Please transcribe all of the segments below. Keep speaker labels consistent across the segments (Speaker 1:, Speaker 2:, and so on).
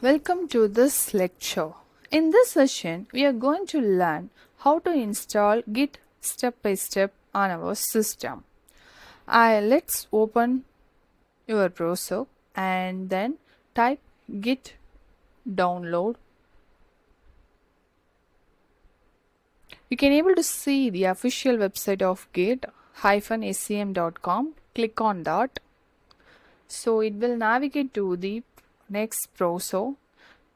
Speaker 1: Welcome to this lecture. In this session, we are going to learn how to install Git step by step on our system. Let's open your browser and then type Git download. You can able to see the official website of git-scm.com. Click on that. So it will navigate to the next browser.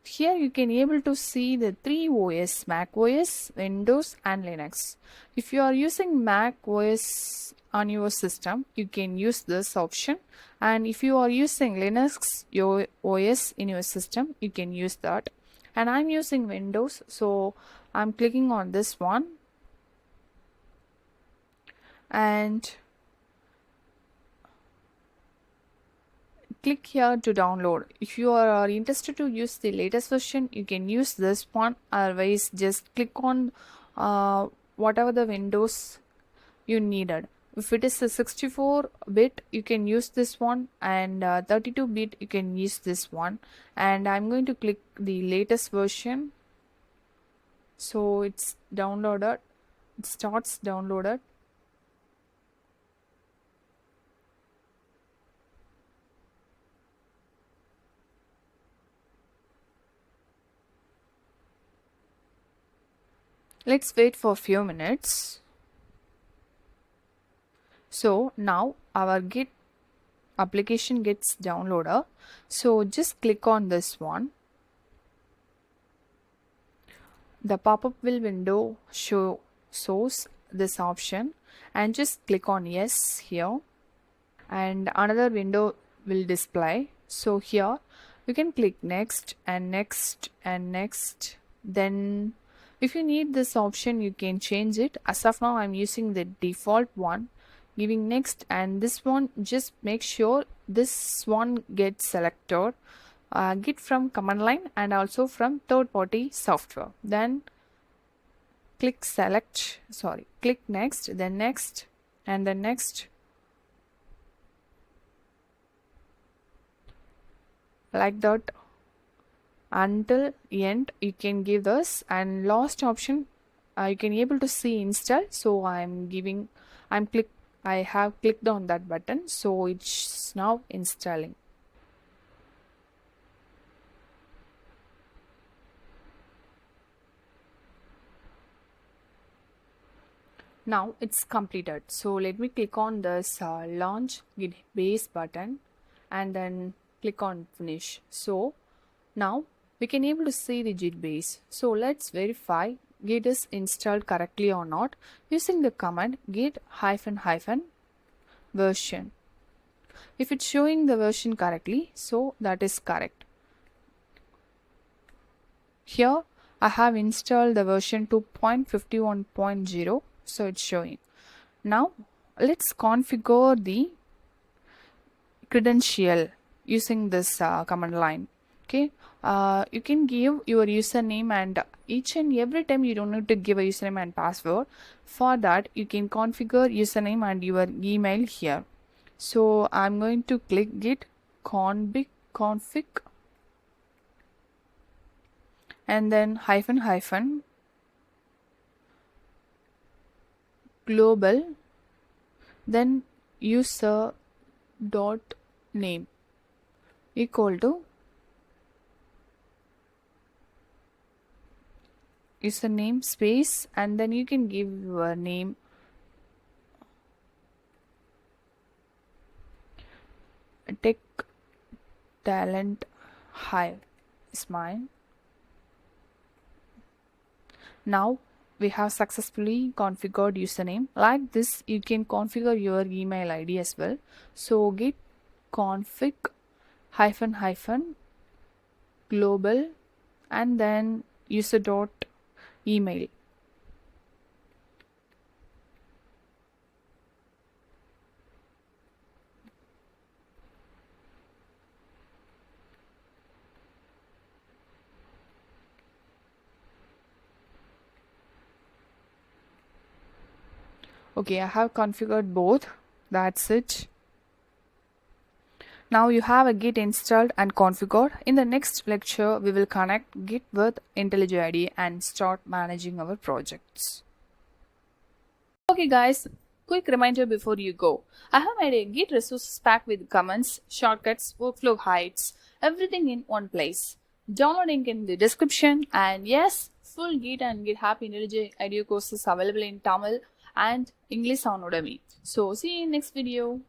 Speaker 1: Here you can able to see the three OS: Mac OS, Windows and Linux. If you are using Mac OS on your system, you can use this option, and if you are using Linux your OS in your system, you can use that. And I'm using Windows, so I'm clicking on this one, and click here to download. If you are interested to use the latest version, you can use this one. Otherwise, just click on whatever the Windows you needed. If it is a 64-bit, you can use this one, and 32-bit, you can use this one. And I'm going to click the latest version. So it's downloaded. It starts downloaded. Let's wait for a few minutes. So now our Git application gets downloaded. So just click on this one. The pop-up will window shows this option, and just click on yes here, and another window will display. So here you can click next and next and next. Then if you need this option, you can change it. As of now, I'm using the default one, giving next, and this one, just make sure this one gets selected. Git from command line and also from third-party software. Then click next, then next, and then next, like that until end. You can give this, and last option you can able to see install. So I have clicked on that button, so it's now installing. Now it's completed. So let me click on this launch Git base button and then click on finish. So now we can able to see the Git base. So let's verify Git is installed correctly or not using the command git -version. If it's showing the version correctly, so that is correct. Here I have installed the version 2.51.0, so it's showing. Now let's configure the credential using this command line. Okay, you can give your username, and each and every time you don't need to give a username and password. For that, you can configure username and your email here. So I'm going to click git config and then -- global, then user dot name equal to username space, and then you can give your name, tech talent hive is mine. Now we have successfully configured username. Like this, you can configure your email ID as well. So git config -- global and then user dot email. Okay, I have configured both. That's it. Now you have a Git installed and configured. In the next lecture, we will connect Git with IntelliJ IDE and start managing our projects. Okay guys, quick reminder before you go. I have made a Git resources pack with comments, shortcuts, workflow hides, everything in one place. Download link in the description, and yes, full Git and GitHub IntelliJ IDE courses available in Tamil and English on Udemy. So see you in next video.